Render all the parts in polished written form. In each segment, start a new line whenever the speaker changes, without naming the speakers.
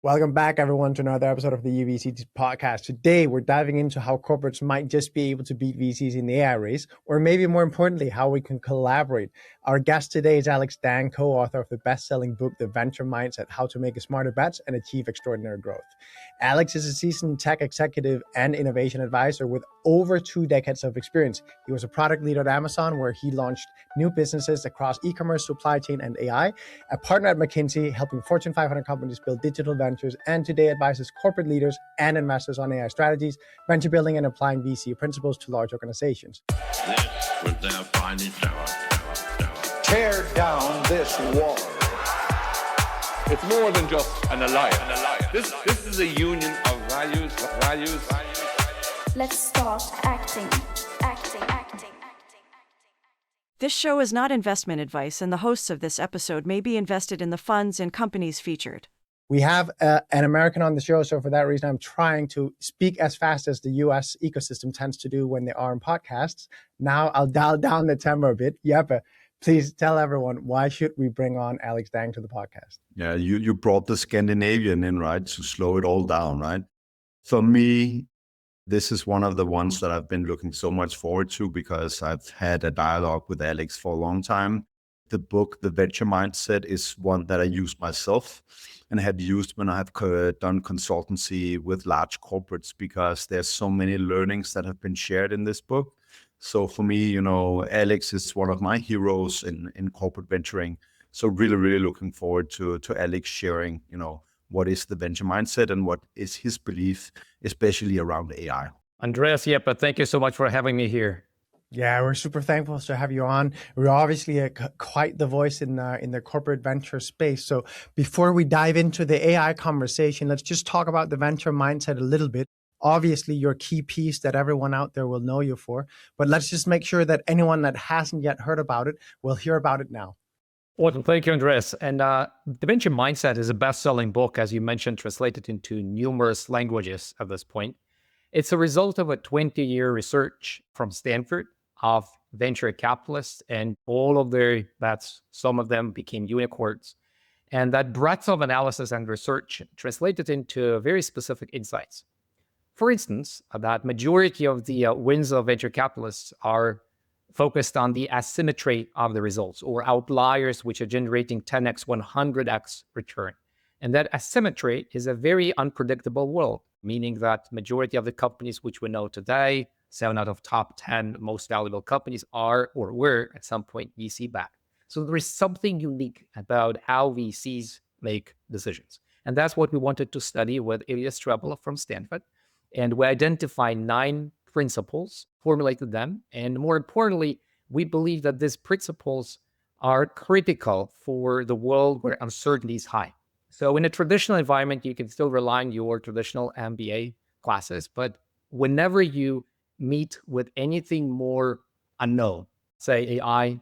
Welcome back, everyone, to another episode of the EUVC Podcast. Today, we're diving into how corporates might just be able to beat VCs in the AI race, or maybe more importantly, how we can collaborate. Our guest today is Alex Dang, co-author of the best-selling book, The Venture Mindset: How to Make Smarter Bets and Achieve Extraordinary Growth. Alex is a seasoned tech executive and innovation advisor with over 2 decades of experience. He was a product leader at Amazon, where he launched new businesses across e-commerce, supply chain, and AI, a partner at McKinsey, helping Fortune 500 companies build digital ventures, and today advises corporate leaders and investors on AI strategies, venture building, and applying VC principles to large organizations.
This was their finest hour.
Tear down this wall.
It's more than just an alliance. This is a union of values.
Let's start acting.
This show is not investment advice, and the hosts of this episode may be invested in the funds and companies featured.
We have an American on the show, so for that reason, I'm trying to speak as fast as the US ecosystem tends to do when they are in podcasts. Now I'll dial down the tempo a bit. Jeppe, please tell everyone, why should we bring on Alex Dang to the podcast?
Yeah, you brought the Scandinavian in, right, to slow it all down, right? For me, this is one of the ones that I've been looking so much forward to because I've had a dialogue with Alex for a long time. The book, The Venture Mindset, is one that I use myself and have used when I have done consultancy with large corporates, because there's so many learnings that have been shared in this book. So for me, Alex is one of my heroes in corporate venturing. So really looking forward to Alex sharing, what is the venture mindset and what is his belief, especially around AI.
Andreas, Jeppe, thank you so much for having me here.
Yeah, we're super thankful to have you on. We're obviously quite the voice in the corporate venture space. So before we dive into the AI conversation, let's just talk about the venture mindset a little bit. Obviously, your key piece that everyone out there will know you for, but let's just make sure that anyone that hasn't yet heard about it will hear about it now.
Well, thank you, Andreas. And The Venture Mindset is a best-selling book, as you mentioned, translated into numerous languages at this point. It's a result of a 20-year research from Stanford of venture capitalists, and all of their bets, some of them became unicorns. And that breadth of analysis and research translated into very specific insights. For instance, that majority of the wins of venture capitalists are focused on the asymmetry of the results, or outliers, which are generating 10x, 100x return. And that asymmetry is a very unpredictable world, meaning that majority of the companies which we know today, 7 out of top 10 most valuable companies, are or were at some point VC backed. So there is something unique about how VCs make decisions. And that's what we wanted to study with Ilya Strebel from Stanford. And we identified 9 principles, formulated them. And more importantly, we believe that these principles are critical for the world where uncertainty is high. So in a traditional environment, you can still rely on your traditional MBA classes. But whenever you meet with anything more unknown, say AI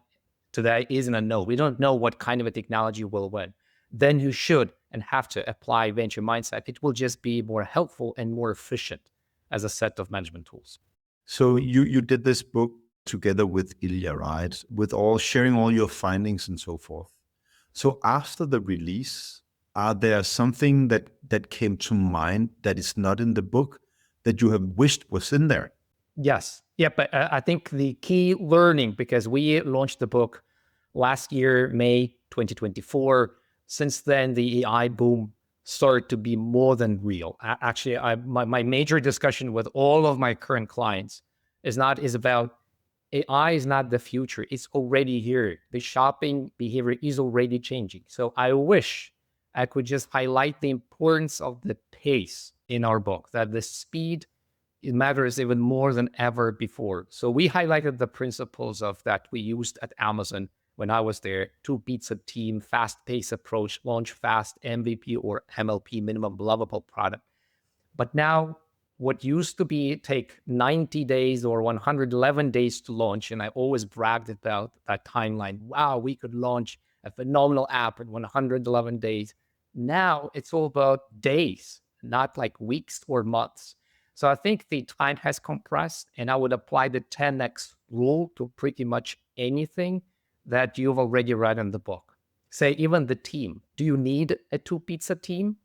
today is an unknown, we don't know what kind of a technology will win, then you should and have to apply venture mindset. It will just be more helpful and more efficient as a set of management tools.
So you did this book together with Ilya, right? With sharing all your findings and so forth. So after the release, are there something that came to mind that is not in the book that you have wished was in there?
Yes. Yeah, but I think the key learning, because we launched the book last year, May 2024. Since then, the AI boom started to be more than real. Actually, my major discussion with all of my current clients is about AI is not the future. It's already here. The shopping behavior is already changing. So I wish I could just highlight the importance of the pace in our book, that the speed, it matters even more than ever before. So we highlighted the principles of that we used at Amazon when I was there: 2 beats a team, fast-paced approach, launch fast, MVP or MLP, minimum lovable product. But now, what used to take 90 days or 111 days to launch, and I always bragged about that timeline. Wow, we could launch a phenomenal app in 111 days. Now it's all about days, not like weeks or months. So I think the time has compressed, and I would apply the 10x rule to pretty much anything that you've already read in the book. Say even the team. Do you need a 2 pizza team?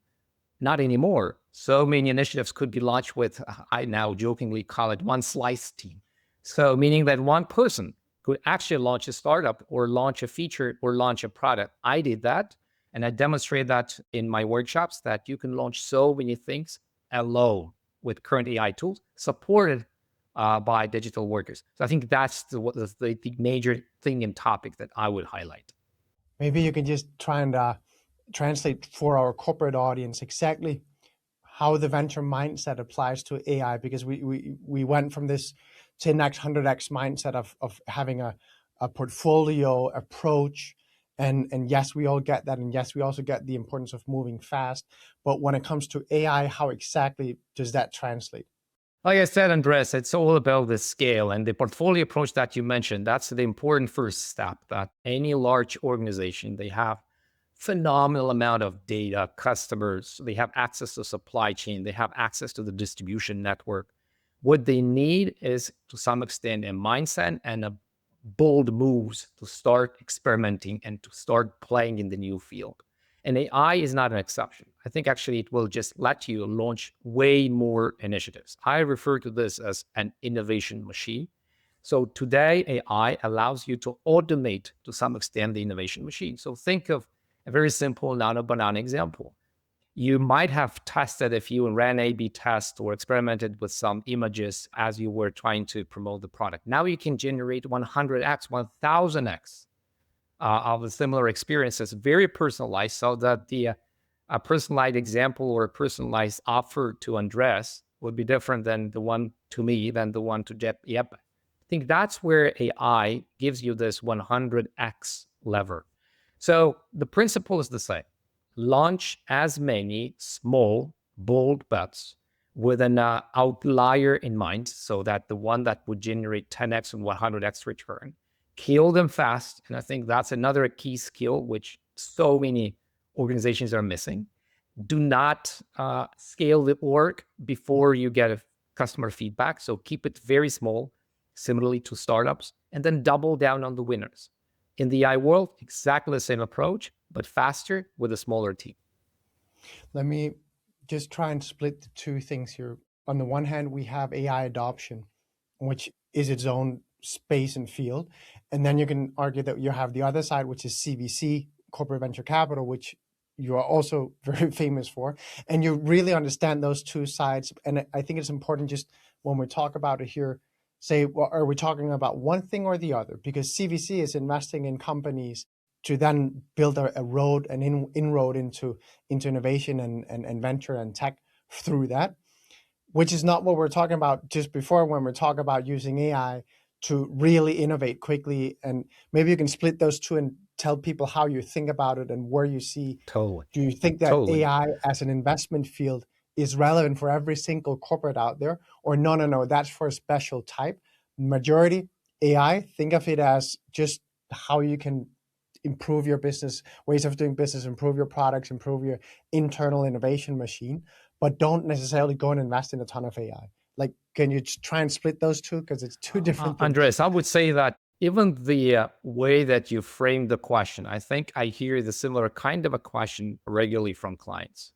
Not anymore. So many initiatives could be launched with, I now jokingly call it one slice team. So meaning that one person could actually launch a startup or launch a feature or launch a product. I did that, and I demonstrate that in my workshops, that you can launch so many things alone with current AI tools supported by digital workers. So I think that's the major thing and topic that I would highlight.
Maybe you can just try and translate for our corporate audience exactly how the venture mindset applies to AI, because we went from this 10x, 100x mindset of having a portfolio approach. And yes, we all get that. And yes, we also get the importance of moving fast. But when it comes to AI, how exactly does that translate?
Like I said, Andres, it's all about the scale and the portfolio approach that you mentioned. That's the important first step, that any large organization, they have phenomenal amount of data, customers, they have access to supply chain, they have access to the distribution network. What they need is, to some extent, a mindset and a bold moves to start experimenting and to start playing in the new field. And AI is not an exception. I think actually it will just let you launch way more initiatives. I refer to this as an innovation machine. So today, AI allows you to automate, to some extent, the innovation machine. So think of a very simple nano-banana example. You might have tested, if you ran A/B tests or experimented with some images as you were trying to promote the product. Now you can generate 100x, 1000x of a similar experiences, very personalized, so that a personalized example or a personalized offer to Andres would be different than the one to me, than the one to Jeppe. Yep. I think that's where AI gives you this 100x lever. So the principle is the same. Launch as many small, bold bets with an outlier in mind, so that the one that would generate 10x and 100x return, kill them fast. And I think that's another key skill which so many organizations are missing. Do not scale the org before you get a customer feedback. So keep it very small, similarly to startups, and then double down on the winners. In the AI world, exactly the same approach, but faster with a smaller team.
Let me just try and split the two things here. On the one hand, we have AI adoption, which is its own space and field. And then you can argue that you have the other side, which is CVC, corporate venture capital, which you are also very famous for. And you really understand those two sides. And I think it's important, just when we talk about it here, say, well, are we talking about one thing or the other? Because CVC is investing in companies to then build an inroad into innovation and venture and tech through that, which is not what we're talking about just before when we're talking about using AI to really innovate quickly. And maybe you can split those two and tell people how you think about it and where you see.
Totally.
Do you think that AI as an investment field is relevant for every single corporate out there? Or no, that's for a special type? Majority AI, think of it as just how you can improve your business, ways of doing business, improve your products, improve your internal innovation machine, but don't necessarily go and invest in a ton of AI. Like, can you just try and split those two? Because it's two different things.
Andres, I would say that even the way that you frame the question, I think I hear the similar kind of a question regularly from clients.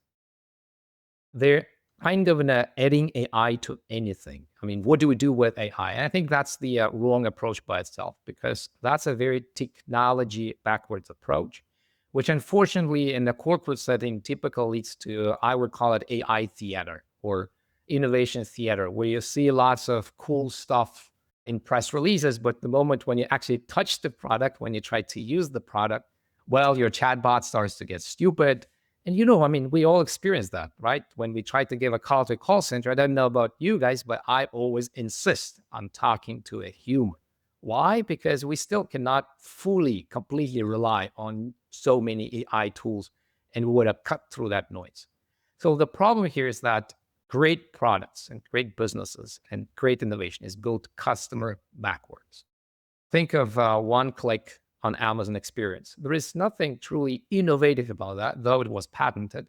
They're kind of adding AI to anything. I mean, what do we do with AI? And I think that's the wrong approach by itself, because that's a very technology backwards approach, which unfortunately in the corporate setting typically leads to, I would call it AI theater or innovation theater, where you see lots of cool stuff in press releases, but the moment when you actually touch the product, when you try to use the product, well, your chatbot starts to get stupid. And I mean, we all experience that, right? When we try to give a call to a call center, I don't know about you guys, but I always insist on talking to a human. Why? Because we still cannot fully, completely rely on so many AI tools, and we would have cut through that noise. So the problem here is that great products and great businesses and great innovation is built customer backwards. Think of one click on Amazon experience. There is nothing truly innovative about that, though it was patented.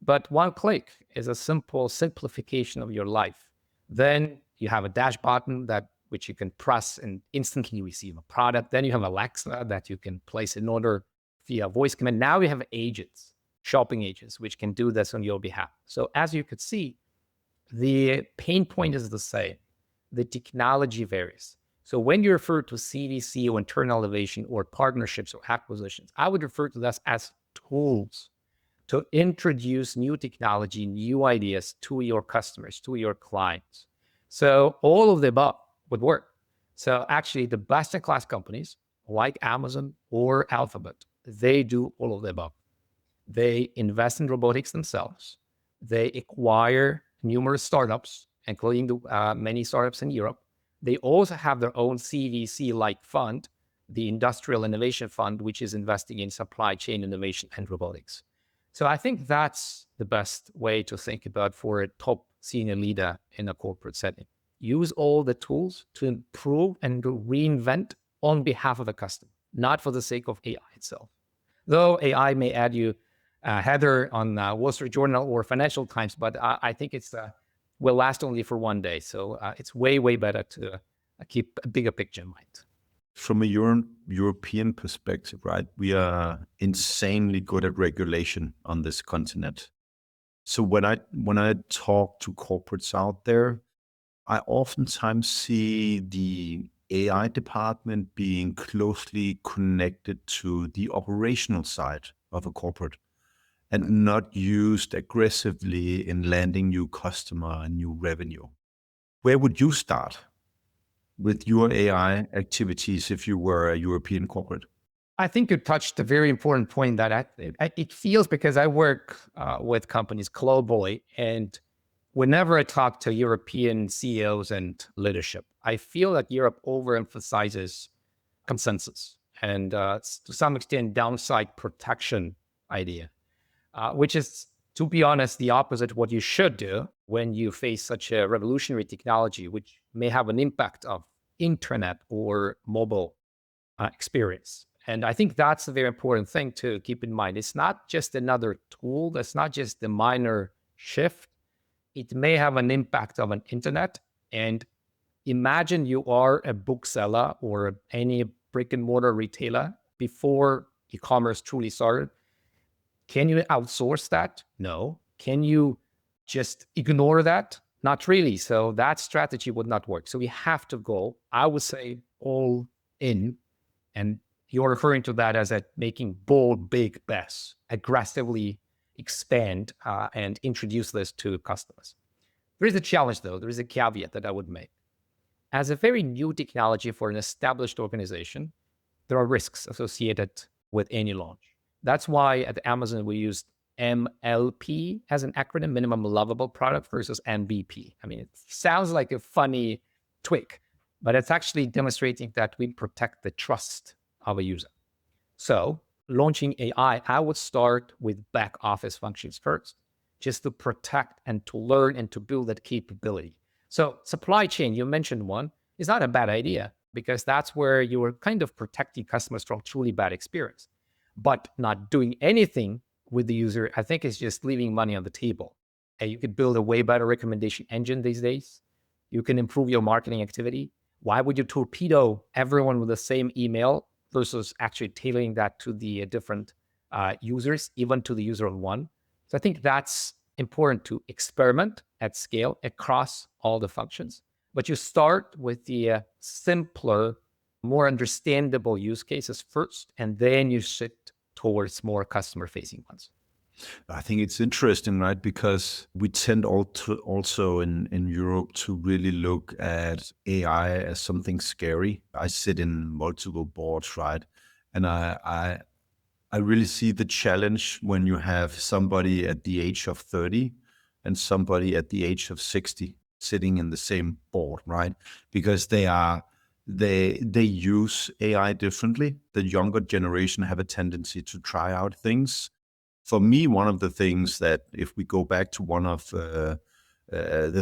But one click is a simple simplification of your life. Then you have a dash button which you can press and instantly receive a product. Then you have Alexa that you can place an order via voice command. Now you have agents shopping agents, which can do this on your behalf. So as you could see, the pain point is the same. The technology varies. So when you refer to CVC or internal innovation or partnerships or acquisitions, I would refer to this as tools to introduce new technology, new ideas to your customers, to your clients. So all of the above would work. So actually the best-in-class companies like Amazon or Alphabet, they do all of the above. They invest in robotics themselves. They acquire numerous startups, including many startups in Europe. They also have their own CVC-like fund, the Industrial Innovation Fund, which is investing in supply chain innovation and robotics. So I think that's the best way to think about for a top senior leader in a corporate setting. Use all the tools to improve and to reinvent on behalf of the customer, not for the sake of AI itself. Though AI may add you a header on Wall Street Journal or Financial Times, but I think it's will last only for one day. So it's way, way better to keep a bigger picture in mind.
From a European perspective, right, we are insanely good at regulation on this continent. So when I talk to corporates out there, I oftentimes see the AI department being closely connected to the operational side of a corporate and not used aggressively in landing new customer and new revenue. Where would you start with your AI activities if you were a European corporate?
I think you touched a very important point that it feels, because I work with companies globally, and whenever I talk to European CEOs and leadership, I feel like Europe overemphasizes consensus and to some extent downside protection idea, which is, to be honest, the opposite of what you should do when you face such a revolutionary technology, which may have an impact of internet or mobile experience. And I think that's a very important thing to keep in mind. It's not just another tool. That's not just a minor shift. It may have an impact of an internet. And imagine you are a bookseller or any brick and mortar retailer before e-commerce truly started. Can you outsource that? No. Can you just ignore that? Not really. So that strategy would not work. So we have to go, I would say, all in. And you're referring to that as making bold, big bets, aggressively expand and introduce this to customers. There is a challenge, though. There is a caveat that I would make. As a very new technology for an established organization, there are risks associated with any launch. That's why at Amazon, we used MLP as an acronym, minimum lovable product, versus MVP. I mean, it sounds like a funny tweak, but it's actually demonstrating that we protect the trust of a user. So launching AI, I would start with back office functions first, just to protect and to learn and to build that capability. So supply chain, you mentioned one, is not a bad idea, because that's where you are kind of protecting customers from truly bad experience. But not doing anything with the user, I think, is just leaving money on the table. And you could build a way better recommendation engine these days. You can improve your marketing activity. Why would you torpedo everyone with the same email versus actually tailoring that to the different users, even to the user on one? So I think that's important, to experiment at scale across all the functions. But you start with the simpler, more understandable use cases first, and then you shift towards more customer-facing ones.
I think it's interesting, right? Because we tend also in Europe to really look at AI as something scary. I sit in multiple boards, right? And I really see the challenge when you have somebody at the age of 30 and somebody at the age of 60 sitting in the same board, right? Because they use AI differently. The younger generation have a tendency to try out things. For me, one of the things that, if we go back to one of the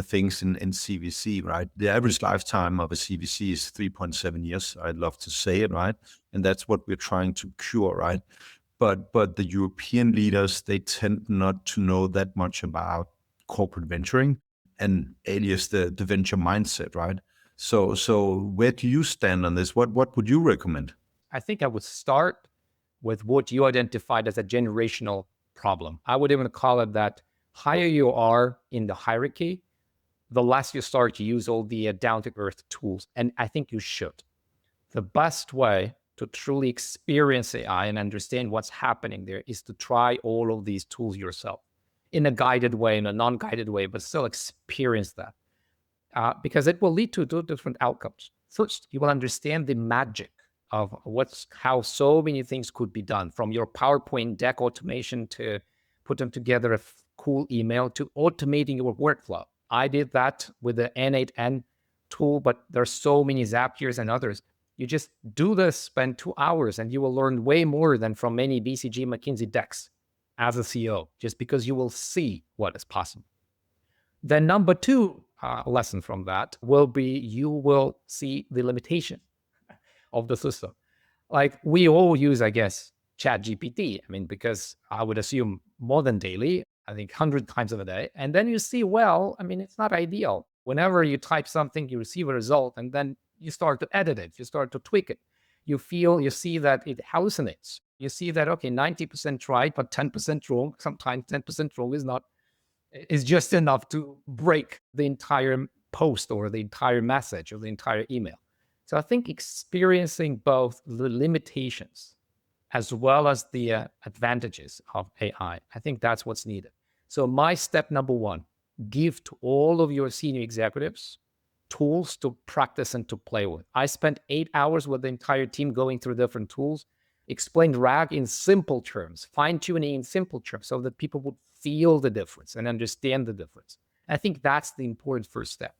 things in CVC, right? The average lifetime of a CVC is 3.7 years. I'd love to say it, right? And that's what we're trying to cure, right? But the European leaders, they tend not to know that much about corporate venturing and alias the venture mindset, right? So where do you stand on this? What would you recommend?
I think I would start with what you identified as a generational problem. I would even call it that higher you are in the hierarchy, the less you start to use all the down-to-earth tools. And I think you should. The best way to truly experience AI and understand what's happening there is to try all of these tools yourself in a guided way, in a non-guided way, but still experience that. Because it will lead to two different outcomes. First, you will understand the magic of how so many things could be done, from your PowerPoint deck automation to put them together a cool email to automating your workflow. I did that with the N8N tool, but there's so many Zapier's and others. You just do this, spend 2 hours, and you will learn way more than from many BCG McKinsey decks as a CEO, just because you will see what is possible. Then number two lesson from that will be you will see the limitation of the system. Like we all use, I guess, ChatGPT. I mean, because I would assume more than daily, I think 100 times a day. And then you see, well, I mean, it's not ideal. Whenever you type something, you receive a result, and then you start to edit it, you start to tweak it. You see that it hallucinates. You see that, okay, 90% right, but 10% wrong. Sometimes 10% wrong is just enough to break the entire post or the entire message or the entire email. So I think experiencing both the limitations as well as the advantages of AI, I think that's what's needed. So my step number one, give to all of your senior executives tools to practice and to play with. I spent 8 hours with the entire team going through different tools, explained RAG in simple terms, fine-tuning in simple terms so that people would feel the difference and understand the difference. I think that's the important first step.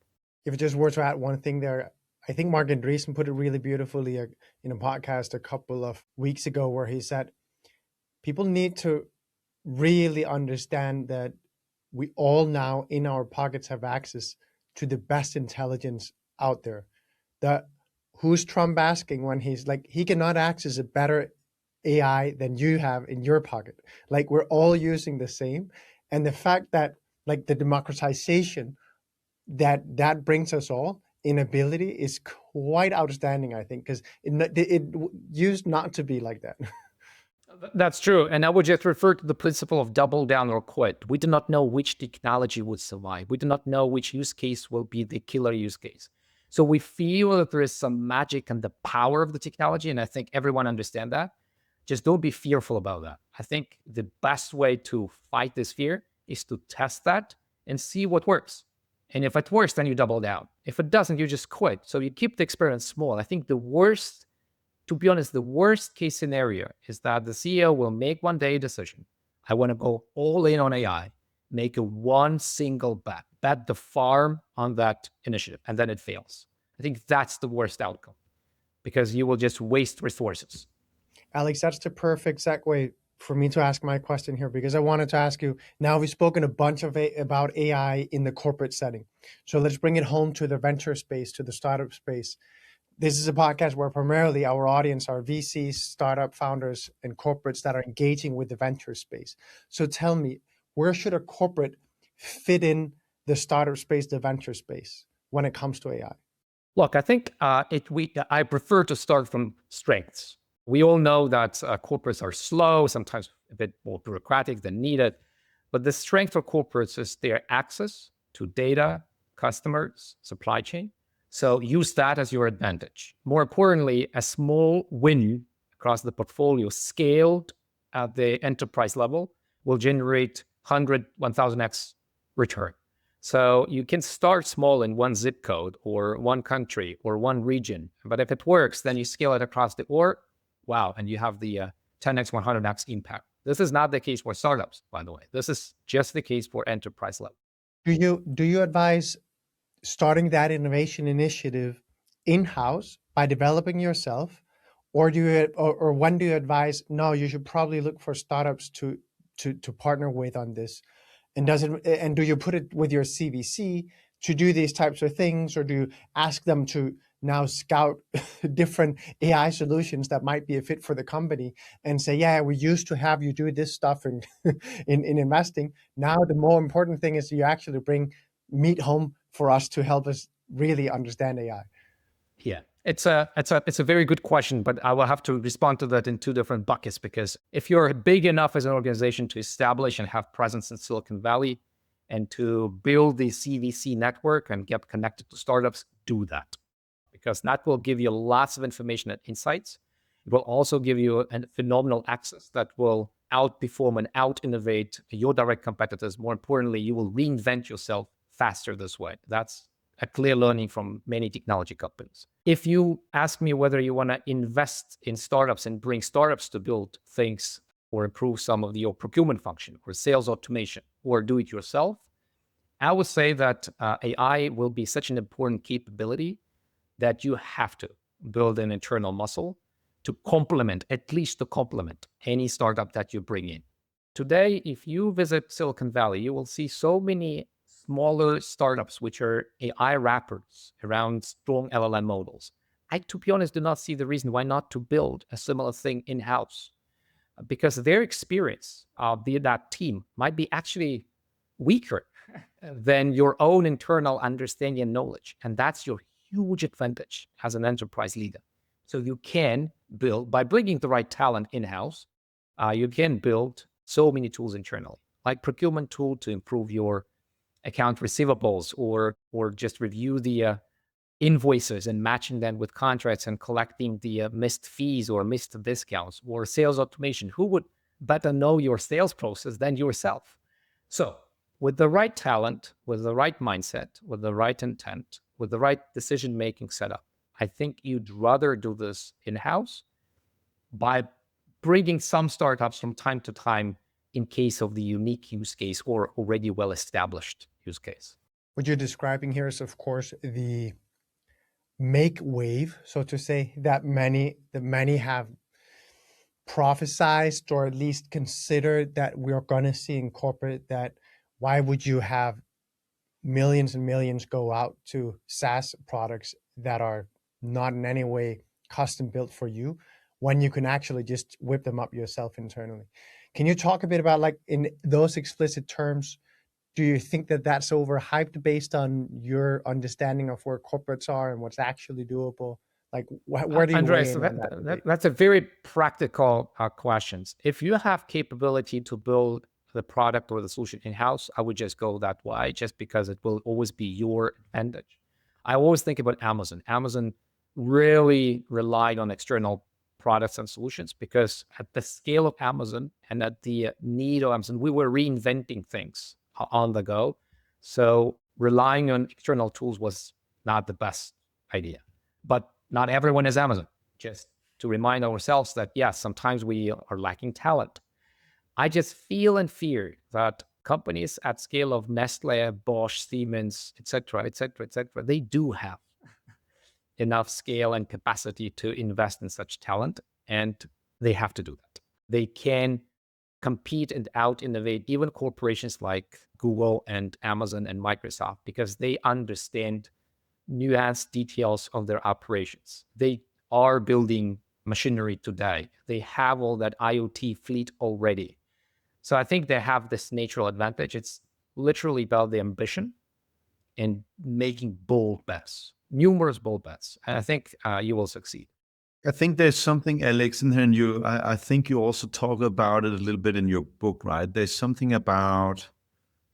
If it just were to add one thing there, I think Mark Andreessen put it really beautifully in a podcast a couple of weeks ago where he said, people need to really understand that we all now in our pockets have access to the best intelligence out there. Who's Trump asking when he's like, he cannot access a better AI than you have in your pocket. Like we're all using the same. And the fact that like the democratization that brings us all in ability is quite outstanding, I think, because it used not to be like that.
That's true. And I would just refer to the principle of double down or quit. We do not know which technology would survive. We do not know which use case will be the killer use case. So we feel that there is some magic and the power of the technology. And I think everyone understands that. Just don't be fearful about that. I think the best way to fight this fear is to test that and see what works. And if it works, then you double down. If it doesn't, you just quit. So you keep the experiment small. I think the worst case scenario is that the CEO will make one day a decision. I want to go all in on AI, make one single bet the farm on that initiative, and then it fails. I think that's the worst outcome because you will just waste resources.
Alex, that's the perfect segue for me to ask my question here, because I wanted to ask you, now we've spoken a bunch about AI in the corporate setting. So let's bring it home to the venture space, to the startup space. This is a podcast where primarily our audience are VCs, startup founders, and corporates that are engaging with the venture space. So tell me, where should a corporate fit in the startup space, the venture space, when it comes to AI?
Look, I think I prefer to start from strengths. We all know that corporates are slow, sometimes a bit more bureaucratic than needed. But the strength of corporates is their access to data, customers, supply chain. So use that as your advantage. More importantly, a small win across the portfolio scaled at the enterprise level will generate 100, 1000x return. So you can start small in one zip code or one country or one region. But if it works, then you scale it across the org. Wow, and you have the 10x, 100x impact. This is not the case for startups, by the way. This is just the case for enterprise level.
Do you advise starting that innovation initiative in-house by developing yourself, or when do you advise, no, you should probably look for startups to partner with on this? And do you put it with your CVC to do these types of things, or do you ask them to now scout different AI solutions that might be a fit for the company and say, yeah, we used to have you do this stuff in investing. Now the more important thing is you actually bring meat home for us to help us really understand AI.
Yeah. It's a very good question, but I will have to respond to that in two different buckets, because if you're big enough as an organization to establish and have presence in Silicon Valley and to build the CVC network and get connected to startups, do that, because that will give you lots of information and insights. It will also give you a phenomenal access that will outperform and out-innovate your direct competitors. More importantly, you will reinvent yourself faster this way. That's a clear learning from many technology companies. If you ask me whether you want to invest in startups and bring startups to build things or improve some of your procurement function or sales automation or do it yourself, I would say that AI will be such an important capability that you have to build an internal muscle to complement, at least to complement any startup that you bring in. Today, if you visit Silicon Valley, you will see so many smaller startups which are AI wrappers around strong LLM models. I, to be honest, do not see the reason why not to build a similar thing in-house, because their experience of that team might be actually weaker than your own internal understanding and knowledge. And that's your huge advantage as an enterprise leader. So you can build, by bringing the right talent in-house, you can build so many tools internally, like procurement tool to improve your account receivables, or just review the invoices and matching them with contracts and collecting the missed fees or missed discounts, or sales automation. Who would better know your sales process than yourself? So with the right talent, with the right mindset, with the right intent, with the right decision-making setup, I think you'd rather do this in-house by bringing some startups from time to time in case of the unique use case or already well-established use case.
What you're describing here is, of course, the make wave, so to say, that many have prophesized or at least considered that we're going to see in corporate. That why would you have millions and millions go out to SaaS products that are not in any way custom built for you, when you can actually just whip them up yourself internally? Can you talk a bit about, like, in those explicit terms, do you think that that's overhyped based on your understanding of where corporates are and what's actually doable? Like, where do you
Andreas,
weigh in on that?
that's a very practical question. If you have capability to build the product or the solution in-house, I would just go that way, just because it will always be your advantage. I always think about Amazon. Amazon really relied on external products and solutions, because at the scale of Amazon and at the need of Amazon, we were reinventing things on the go. So relying on external tools was not the best idea. But not everyone is Amazon. Just to remind ourselves that, yes, sometimes we are lacking talent. I just feel and fear that companies at scale of Nestle, Bosch, Siemens, etc., they do have enough scale and capacity to invest in such talent, and they have to do that. They can compete and out-innovate even corporations like Google and Amazon and Microsoft, because they understand nuanced details of their operations. They are building machinery today. They have all that IoT fleet already. So I think they have this natural advantage. It's literally about the ambition and making bold bets, numerous bold bets. And I think you will succeed.
I think there's something, Alex, and then I think you also talk about it a little bit in your book, right? There's something about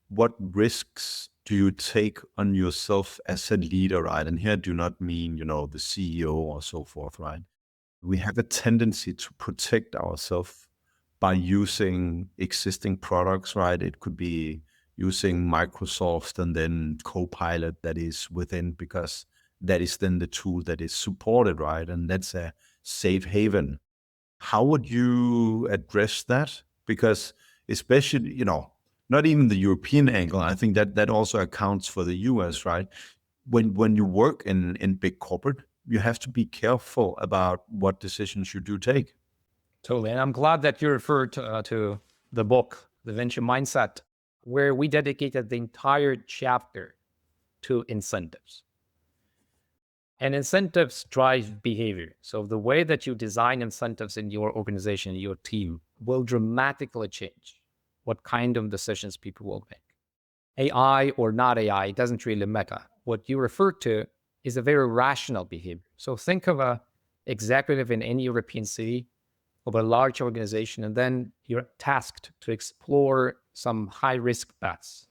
what risks do you take on yourself as a leader, right? And here I do not mean, the CEO or so forth, right? We have a tendency to protect ourselves by using existing products, right? It could be using Microsoft and then Copilot that is within, because that is then the tool that is supported, right? And that's a safe haven. How would you address that? Because especially, not even the European angle, I think that also accounts for the US, right? When you work in big corporate, you have to be careful about what decisions you do take.
Totally. And I'm glad that you referred to the book, The Venture Mindset, where we dedicated the entire chapter to incentives. And incentives drive behavior. So the way that you design incentives in your organization, your team, will dramatically change what kind of decisions people will make. AI or not AI, it doesn't really matter. What you refer to is a very rational behavior. So think of a executive in any European city of a large organization, and then you're tasked to explore some high-risk bets.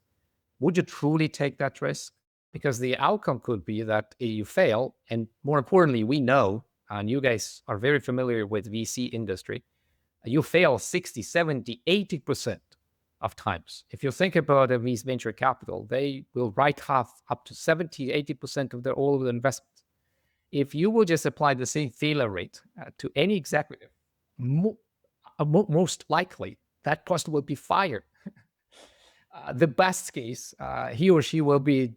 Would you truly take that risk? Because the outcome could be that you fail, and more importantly, we know, and you guys are very familiar with VC industry, you fail 60, 70, 80% of times. If you think about a VC venture capital, they will write off up to 70, 80% of all of the investments. If you will just apply the same failure rate to any executive, most likely that person will be fired. The best case, he or she will be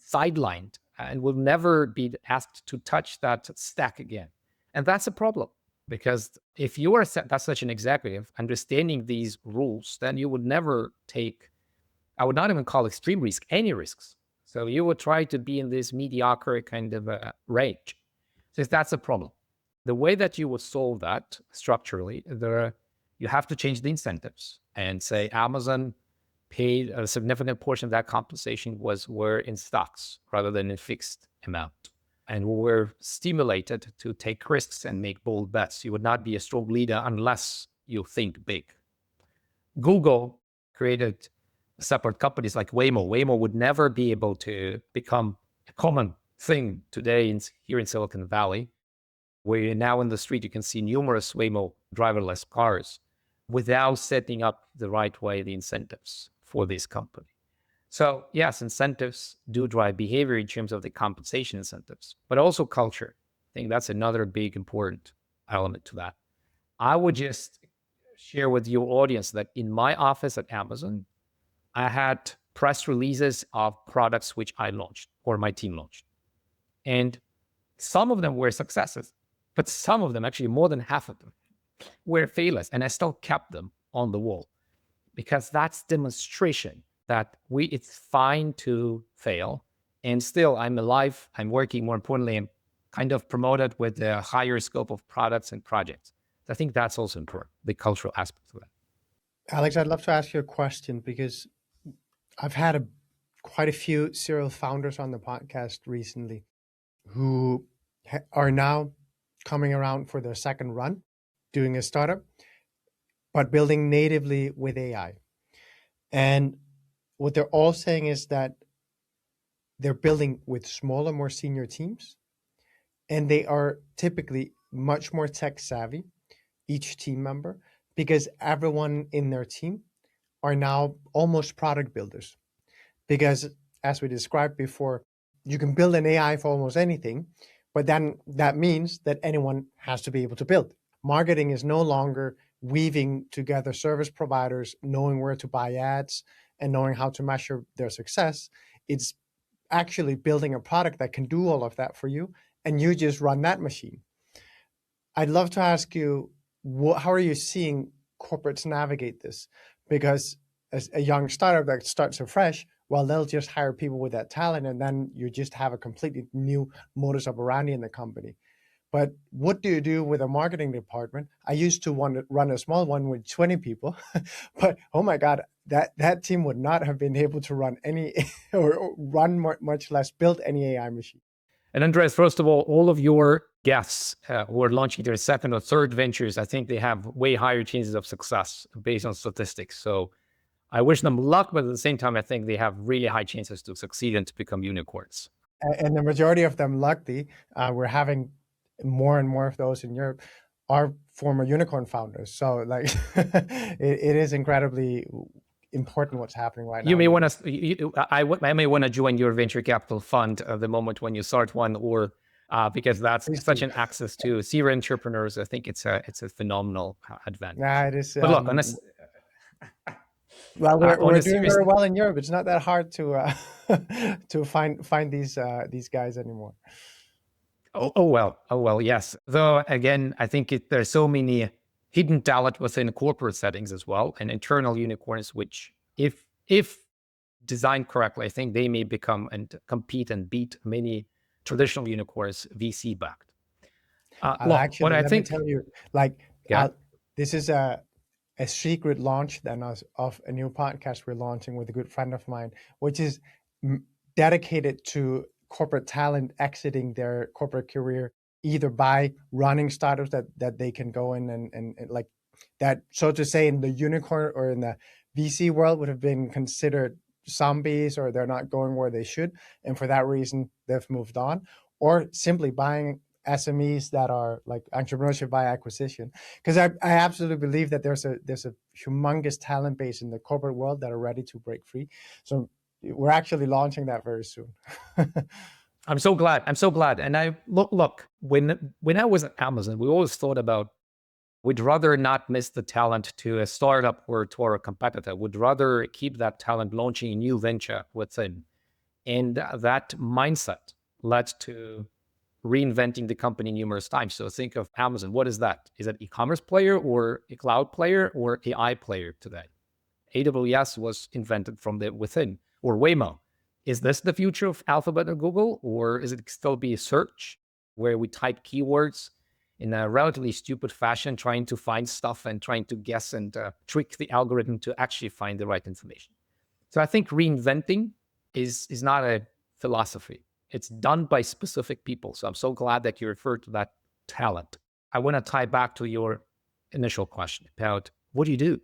sidelined and will never be asked to touch that stack again. And that's a problem, because if you are that's such an executive, understanding these rules, then you would never take, I would not even call extreme risk, any risks. So you would try to be in this mediocre kind of range. So that's a problem. The way that you would solve that structurally, you have to change the incentives and say Amazon paid a significant portion of that compensation were in stocks rather than in fixed amount. And were stimulated to take risks and make bold bets. You would not be a strong leader unless you think big. Google created separate companies like Waymo. Waymo would never be able to become a common thing today here in Silicon Valley, where you're now in the street, you can see numerous Waymo driverless cars without setting up the right way the incentives for this company. So yes, incentives do drive behavior in terms of the compensation incentives, but also culture. I think that's another big important element to that. I would just share with your audience that in my office at Amazon, I had press releases of products which I launched or my team launched. And some of them were successes, but some of them, actually more than half of them, were failures. And I still kept them on the wall because that's demonstration that it's fine to fail. And still, I'm alive, I'm working, more importantly, I'm kind of promoted with a higher scope of products and projects. So I think that's also important, the cultural aspect of that.
Alex, I'd love to ask you a question because I've had quite a few serial founders on the podcast recently who are now coming around for their second run, doing a startup, but building natively with AI. And what they're all saying is that they're building with smaller, more senior teams, and they are typically much more tech savvy, each team member, because everyone in their team are now almost product builders. Because as we described before, you can build an AI for almost anything, but then that means that anyone has to be able to build. Marketing is no longer weaving together service providers, knowing where to buy ads, and knowing how to measure their success. It's actually building a product that can do all of that for you, and you just run that machine. I'd love to ask you, how are you seeing corporates navigate this? Because as a young startup that starts afresh, well, they'll just hire people with that talent, and then you just have a completely new modus operandi in the company. But what do you do with a marketing department? I used to want to run a small one with 20 people, but oh my God, that team would not have been able to run any or run much less build any AI machine.
And Andreas, first of all of your guests who are launching their second or third ventures, I think they have way higher chances of success based on statistics. So I wish them luck, but at the same time, I think they have really high chances to succeed and to become unicorns.
And the majority of them, luckily, we're having more and more of those in Europe, are former unicorn founders. So like it is incredibly important what's happening right now.
You may want to, I may want to join your venture capital fund the moment when you start one, or because that's such an access to serial entrepreneurs. I think it's a phenomenal advantage.
Yeah, it is.
But look,
well, we're doing very well in Europe. It's not that hard to to find these guys anymore.
Oh well, yes. Though again, I think there's so many hidden talent within corporate settings as well, and internal unicorns, which if designed correctly, I think they may become and compete and beat many traditional unicorns VC backed.
Actually, let me tell you, this is a secret launch then of a new podcast we're launching with a good friend of mine, which is dedicated to corporate talent exiting their corporate career either by running startups that they can go in and like that, so to say, in the unicorn or in the VC world would have been considered zombies, or they're not going where they should, and for that reason they've moved on, or simply buying SMEs that are like entrepreneurship by acquisition. Because I absolutely believe that there's a humongous talent base in the corporate world that are ready to break free. So we're actually launching that very soon.
I'm so glad. And I look, when I was at Amazon, we always thought about, we'd rather not miss the talent to a startup or to our competitor. We'd rather keep that talent launching a new venture within. And that mindset led to reinventing the company numerous times. So think of Amazon. What is that? Is it e-commerce player or a cloud player or AI player today? AWS was invented from the within, or Waymo. Is this the future of Alphabet or Google, or is it still be a search where we type keywords in a relatively stupid fashion, trying to find stuff and trying to guess and trick the algorithm to actually find the right information? So I think reinventing is not a philosophy. It's done by specific people. So I'm so glad that you referred to that talent. I want to tie back to your initial question about, what do you do?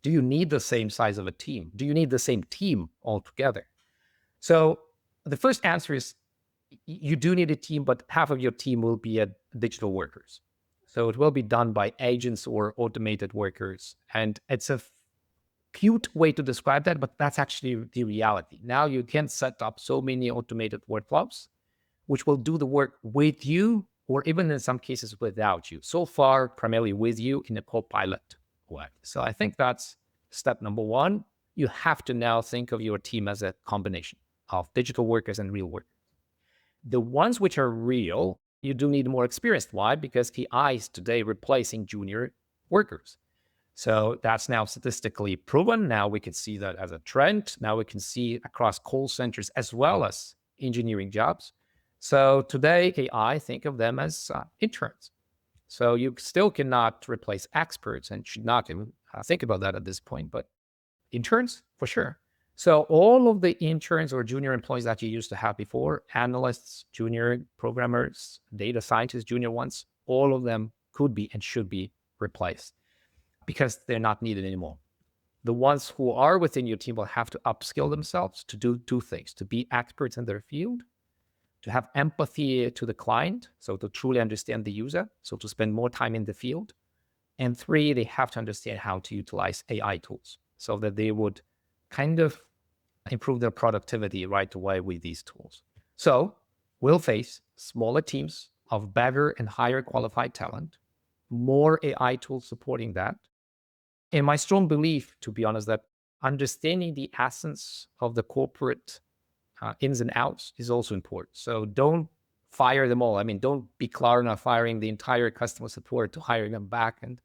Do you need the same size of a team? Do you need the same team altogether? So the first answer is, you do need a team, but half of your team will be digital workers. So it will be done by agents or automated workers. And it's a cute way to describe that, but that's actually the reality. Now you can set up so many automated workflows, which will do the work with you, or even in some cases without you. So far, primarily with you in a co-pilot way. So I think that's step number one. You have to now think of your team as a combination of digital workers and real workers. The ones which are real, you do need more experience. Why? Because AI is today replacing junior workers. So that's now statistically proven. Now we can see that as a trend. Now we can see across call centers as well as engineering jobs. So today, AI, think of them as interns. So you still cannot replace experts and should not even think about that at this point, but interns, for sure. So all of the interns or junior employees that you used to have before, analysts, junior programmers, data scientists, junior ones, all of them could be and should be replaced because they're not needed anymore. The ones who are within your team will have to upskill themselves to do two things: to be experts in their field, to have empathy to the client, so to truly understand the user, so to spend more time in the field. And three, they have to understand how to utilize AI tools so that they would kind of improve their productivity right away with these tools. So we'll face smaller teams of better and higher qualified talent, more AI tools supporting that. And my strong belief, to be honest, that understanding the essence of the corporate ins and outs is also important. So don't fire them all. I mean, don't be Klarna firing the entire customer support to hire them back. And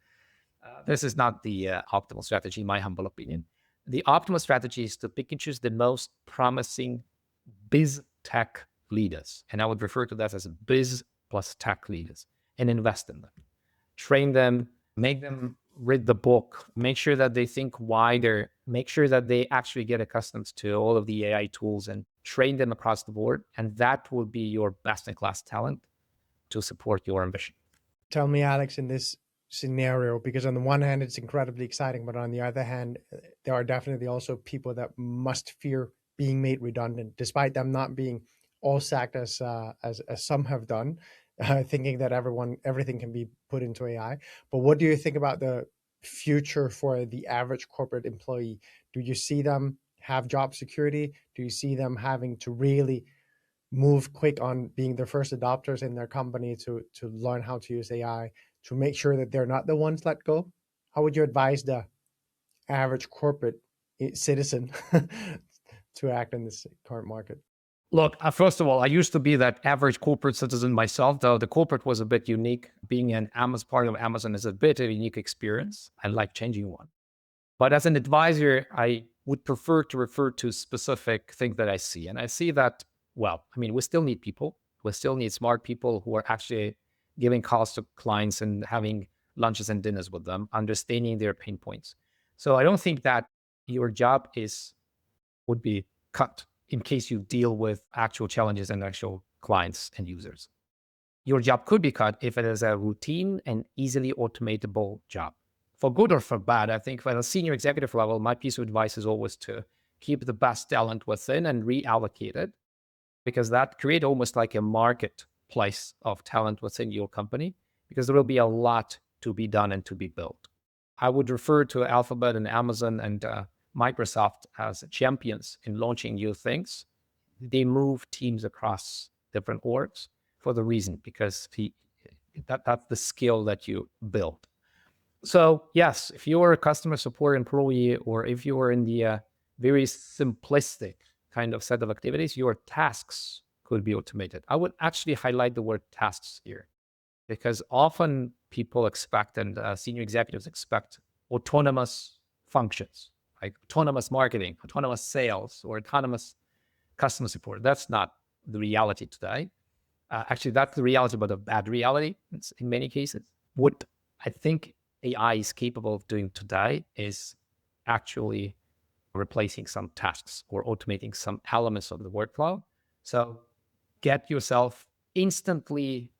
this is not the optimal strategy, in my humble opinion. The optimal strategy is to pick and choose the most promising biz tech leaders. And I would refer to that as biz plus tech leaders, and invest in them. Train them, make them read the book, make sure that they think wider, make sure that they actually get accustomed to all of the AI tools, and train them across the board. And that will be your best-in-class talent to support your ambition.
Tell me, Alex, in this scenario, because on the one hand, it's incredibly exciting, but on the other hand, there are definitely also people that must fear being made redundant, despite them not being all sacked as some have done, thinking that everything can be put into AI. But what do you think about the future for the average corporate employee? Do you see them have job security? Do you see them having to really move quick on being the first adopters in their company to learn how to use AI, to make sure that they're not the ones let go? How would you advise the average corporate citizen to act in this current market?
Look, first of all, I used to be that average corporate citizen myself, though the corporate was a bit unique. Being an Amazon part of Amazon is a bit of a unique experience. I like changing one. But as an advisor, I would prefer to refer to specific things that I see. And I see that, well, I mean, we still need people. We still need smart people who are actually giving calls to clients and having lunches and dinners with them, understanding their pain points. So I don't think that your job would be cut in case you deal with actual challenges and actual clients and users. Your job could be cut if it is a routine and easily automatable job. For good or for bad, I think at a senior executive level, my piece of advice is always to keep the best talent within and reallocate it, because that creates almost like a marketplace of talent within your company, because there will be a lot to be done and to be built. I would refer to Alphabet and Amazon and Microsoft as champions in launching new things. They move teams across different orgs for the reason, because that's the skill that you build. So yes, if you're a customer support employee, or if you are in the very simplistic kind of set of activities, your tasks could be automated. I would actually highlight the word tasks here, because often people expect, and senior executives expect, autonomous functions, like autonomous marketing, autonomous sales, or autonomous customer support. That's not the reality today. Actually, that's the reality, but a bad reality in many cases. What I think AI is capable of doing today is actually replacing some tasks or automating some elements of the workflow. So get yourself instantly,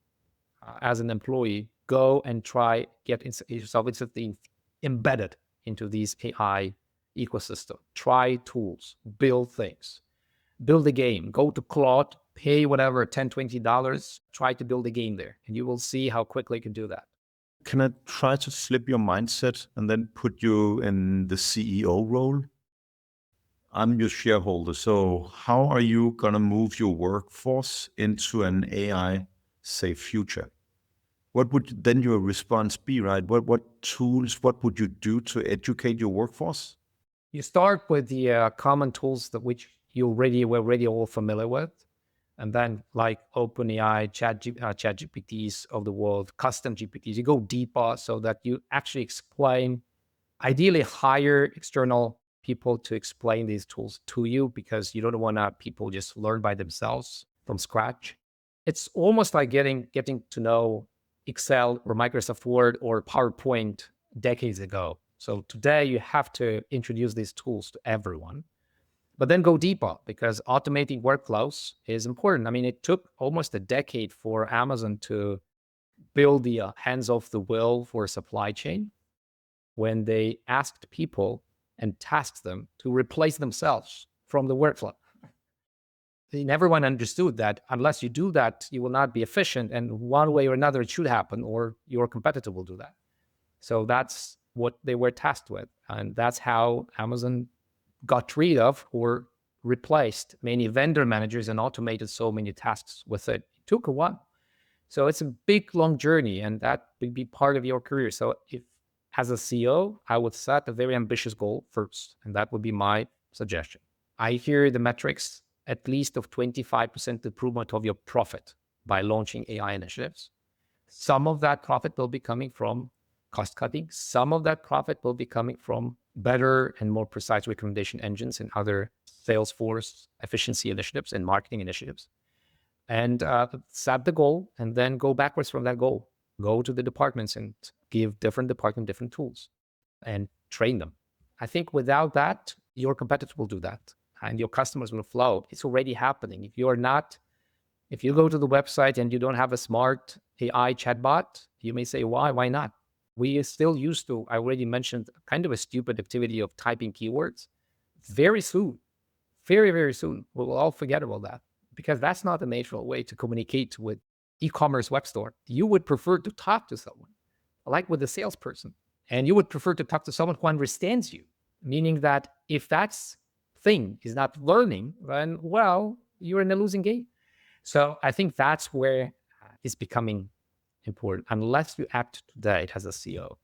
as an employee, go and try get yourself instantly embedded into these AI ecosystem. Try tools, build things, build a game, go to Claude, pay whatever, $10, $20, try to build a game there, and you will see how quickly you can do that.
Can I try to flip your mindset and then put you in the CEO role? I'm your shareholder, so how are you going to move your workforce into an AI-safe future? What would then your response be, right? What tools, what would you do to educate your workforce?
You start with the common tools that which we're already all familiar with. And then like OpenAI, ChatGPTs of the world, custom GPTs, you go deeper so that you actually explain, ideally hire external people to explain these tools to you, because you don't want people just learn by themselves from scratch. It's almost like getting to know Excel or Microsoft Word or PowerPoint decades ago. So today you have to introduce these tools to everyone. But then go deeper, because automating workflows is important. I mean, it took almost a decade for Amazon to build the hands off the wheel for supply chain, when they asked people and tasked them to replace themselves from the workflow. And everyone understood that unless you do that, you will not be efficient. And one way or another, it should happen, or your competitor will do that. So that's what they were tasked with. And that's how Amazon got rid of or replaced many vendor managers and automated so many tasks with it. It took a while. So it's a big, long journey, and that would be part of your career. So if, as a CEO, I would set a very ambitious goal first, and that would be my suggestion. I hear the metrics, at least of 25% improvement of your profit by launching AI initiatives. Some of that profit will be coming from cost cutting. Some of that profit will be coming from better and more precise recommendation engines and other Salesforce efficiency initiatives and marketing initiatives. And set the goal, and then go backwards from that goal. Go to the departments and give different departments different tools and train them. I think without that, your competitors will do that and your customers will flow. It's already happening. If you go to the website and you don't have a smart AI chatbot, you may say, why not? We are still used to, I already mentioned, kind of a stupid activity of typing keywords. Very soon, very, very soon, we'll all forget about that, because that's not a natural way to communicate with e-commerce web store. You would prefer to talk to someone, like with a salesperson, and you would prefer to talk to someone who understands you, meaning that if that thing is not learning, then, well, you're in a losing game. So I think that's where it's becoming important. Unless you act today as a CEO,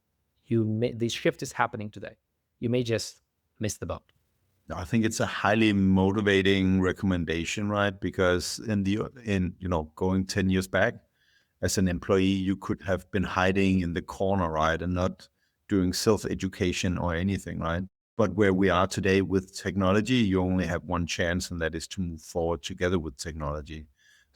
this shift is happening today. You may just miss the boat.
I think it's a highly motivating recommendation, right? Because going 10 years back, as an employee, you could have been hiding in the corner, right, and not doing self-education or anything, right? But where we are today with technology, you only have one chance, and that is to move forward together with technology.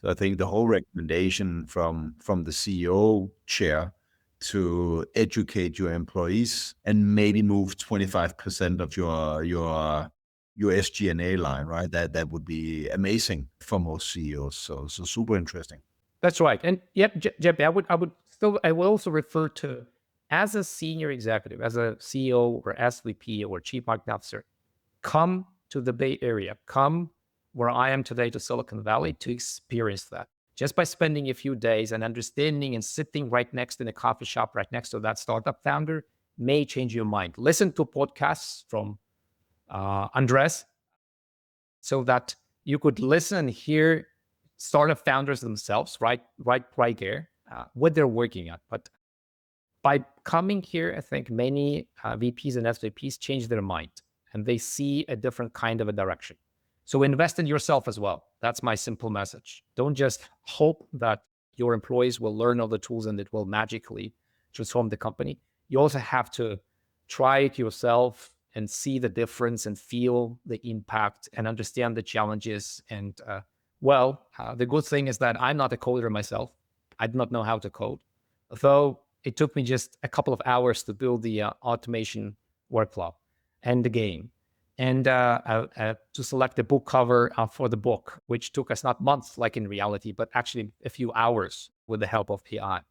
So I think the whole recommendation from the CEO chair to educate your employees and maybe move 25% of your your SG&A line, right? That would be amazing for most CEOs. So super interesting.
That's right. And yep, Jeppe, I will also refer to, as a senior executive, as a CEO or SVP or chief marketing officer, come to the Bay Area, come where I am today to Silicon Valley to experience that. Just by spending a few days and understanding and sitting right next in a coffee shop, right next to that startup founder, may change your mind. Listen to podcasts from Andres, so that you could listen and hear startup founders themselves, right there, what they're working at. But by coming here, I think many VPs and SVPs change their mind and they see a different kind of a direction. So invest in yourself as well. That's my simple message. Don't just hope that your employees will learn all the tools and it will magically transform the company. You also have to try it yourself and see the difference and feel the impact and understand the challenges. And the good thing is that I'm not a coder myself. I do not know how to code, though it took me just a couple of hours to build the automation workflow and the game, and to select the book cover for the book, which took us not months like in reality, but actually a few hours with the help of AI.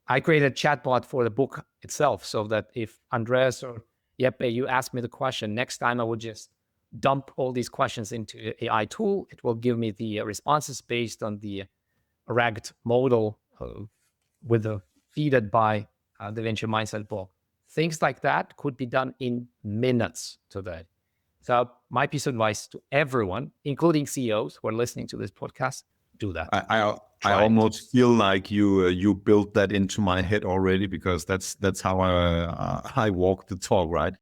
I created a chatbot for the book itself so that if Andres or Jeppe, you ask me the question, next time I would just dump all these questions into an AI tool. It will give me the responses based on the ragged model with the feeded by the Venture Mindset book. Things like that could be done in minutes today. So my piece of advice to everyone, including CEOs who are listening to this podcast, do that.
I almost feel like you built that into my head already, because that's how I walk the talk, right?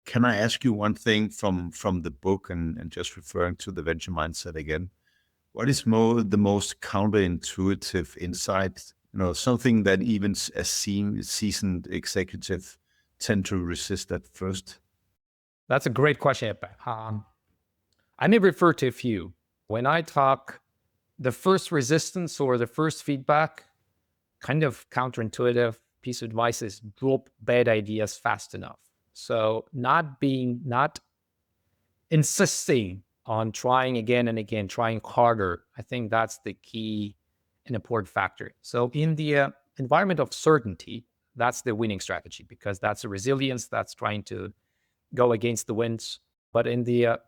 Can I ask you one thing from the book, and just referring to the Venture Mindset again? What is the most counterintuitive insight? Something that even a seasoned executive tend to resist at first.
That's a great question, Jeppe. I may refer to a few. When I talk, the first resistance or the first feedback, kind of counterintuitive piece of advice is drop bad ideas fast enough. So not insisting on trying again and again, trying harder. I think that's the key and important factor. So in the environment of certainty, that's the winning strategy, because that's a resilience, that's trying to go against the winds. But in the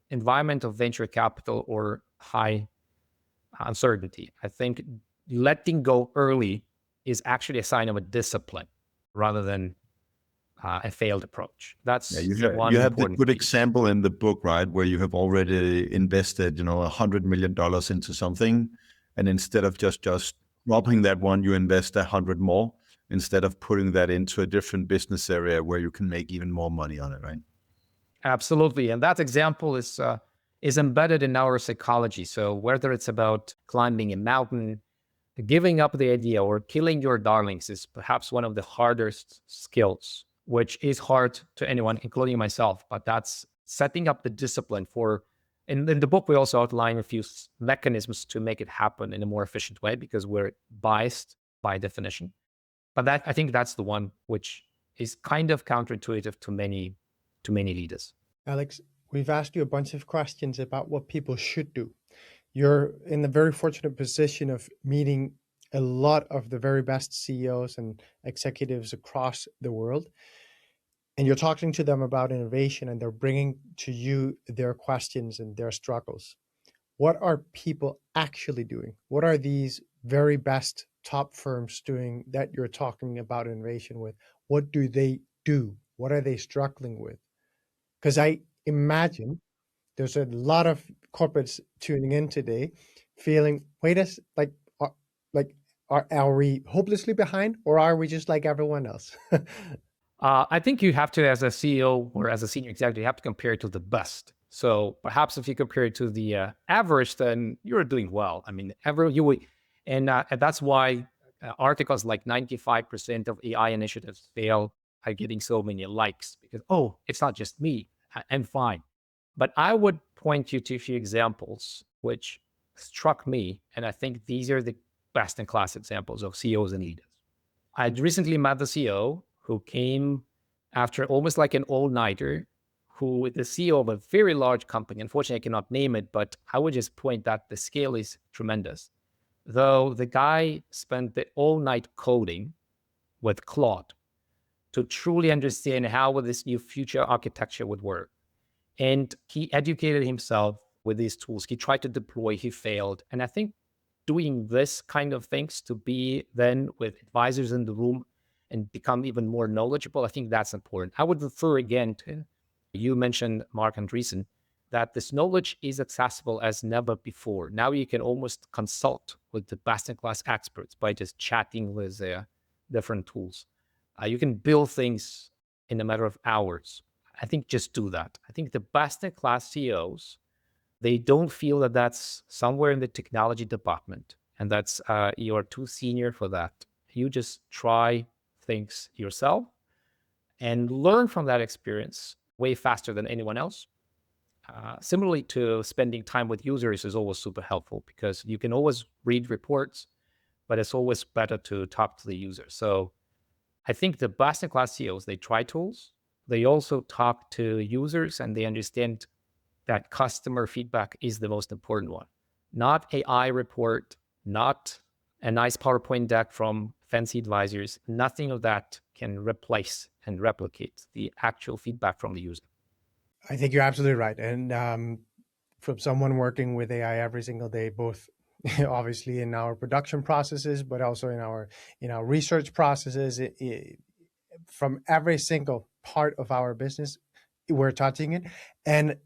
environment of venture capital or high uncertainty, I think letting go early is actually a sign of a discipline rather than a failed approach. That's
you have the good example in the book, right, where you have already invested, $100 million into something, and instead of just dropping that one, you invest 100 more instead of putting that into a different business area where you can make even more money on it, right?
Absolutely, and that example is embedded in our psychology. So whether it's about climbing a mountain, giving up the idea, or killing your darlings is perhaps one of the hardest skills, which is hard to anyone, including myself. But that's setting up the discipline for. In the book, we also outline a few mechanisms to make it happen in a more efficient way, because we're biased by definition. But I think that's the one which is kind of counterintuitive to many leaders.
Alex, we've asked you a bunch of questions about what people should do. You're in the very fortunate position of meeting a lot of the very best CEOs and executives across the world. And you're talking to them about innovation, and they're bringing to you their questions and their struggles. What are people actually doing? What are these very best top firms doing that you're talking about innovation with? What do they do? What are they struggling with? Because I imagine there's a lot of corporates tuning in today feeling, are we hopelessly behind, or are we just like everyone else?
I think you have to, as a CEO or as a senior executive, you have to compare it to the best. So perhaps if you compare it to the average, then you're doing well. I mean, and that's why articles like 95% of AI initiatives fail are getting so many likes, because, it's not just me, I'm fine. But I would point you to a few examples which struck me, and I think these are the best in class examples of CEOs and leaders. I recently met the CEO who came after almost like an all-nighter, who is the CEO of a very large company. Unfortunately, I cannot name it, but I would just point that the scale is tremendous. Though the guy spent the all night coding with Claude to truly understand how this new future architecture would work. And he educated himself with these tools. He tried to deploy, he failed. And I think doing this kind of things to be then with advisors in the room and become even more knowledgeable, I think that's important. I would refer again to, you mentioned Mark Andreessen, that this knowledge is accessible as never before. Now you can almost consult with the best-in-class experts by just chatting with different tools. You can build things in a matter of hours. I think just do that. I think the best-in-class CEOs, they don't feel that that's somewhere in the technology department and that's you're too senior for that. You just try things yourself and learn from that experience way faster than anyone else. Similarly to spending time with users is always super helpful because you can always read reports, but it's always better to talk to the user. So I think the best-in-class CEOs, they try tools. They also talk to users and they understand that customer feedback is the most important one. Not AI report, not a nice PowerPoint deck from fancy advisors. Nothing of that can replace and replicate the actual feedback from the user.
I think you're absolutely right. And from someone working with AI every single day, both obviously in our production processes, but also in our research processes, from every single part of our business, we're touching it. And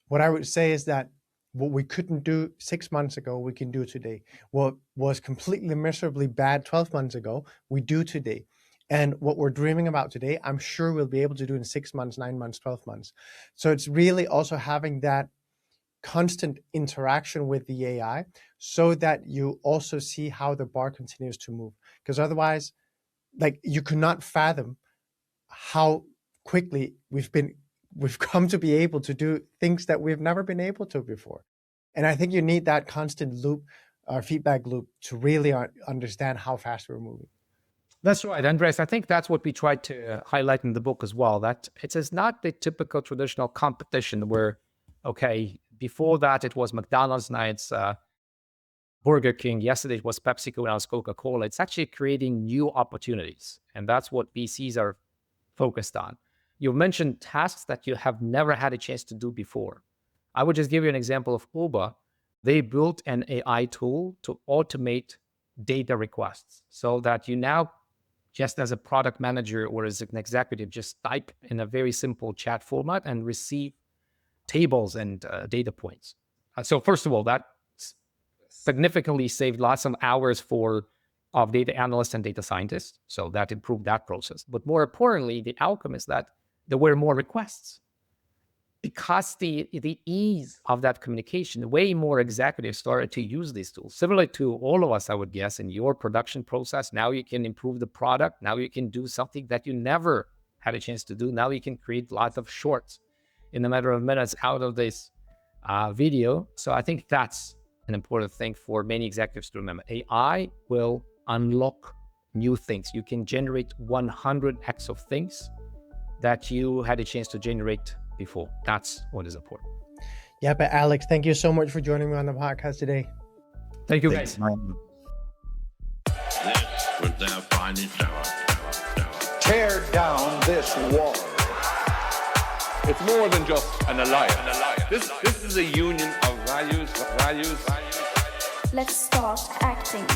what I would say is that what we couldn't do 6 months ago, we can do today. What was completely miserably bad 12 months ago, we do today. And what we're dreaming about today, I'm sure we'll be able to do in 6 months, 9 months, 12 months. So it's really also having that constant interaction with the AI so that you also see how the bar continues to move. Because otherwise, like, you could not fathom how quickly we've come to be able to do things that we've never been able to before. And I think you need that constant loop, feedback loop, to really understand how fast we're moving.
That's right, Andres. I think that's what we tried to highlight in the book as well, that it is not the typical traditional competition where, okay, before that it was McDonald's, now it's Burger King, yesterday it was PepsiCo, now it's Coca-Cola. It's actually creating new opportunities. And that's what VCs are focused on. You mentioned tasks that you have never had a chance to do before. I would just give you an example of Uber. They built an AI tool to automate data requests so that you now, just as a product manager or as an executive, just type in a very simple chat format and receive tables and data points. So first of all, that significantly saved lots of hours of data analysts and data scientists. So that improved that process. But more importantly, the outcome is that there were more requests. Because the ease of that communication, way more executives started to use these tools. Similar to all of us, I would guess, in your production process, now you can improve the product. Now you can do something that you never had a chance to do. Now you can create lots of shorts in a matter of minutes out of this video. So I think that's an important thing for many executives to remember. AI will unlock new things. You can generate 100x of things that you had a chance to generate before. That's what is important.
Yeah, but Alex, thank you so much for joining me on the podcast today.
Thank you, guys.
This was their finest hour.
Tear down this wall.
It's more than just an alliance. This is a union of values.
Let's start acting.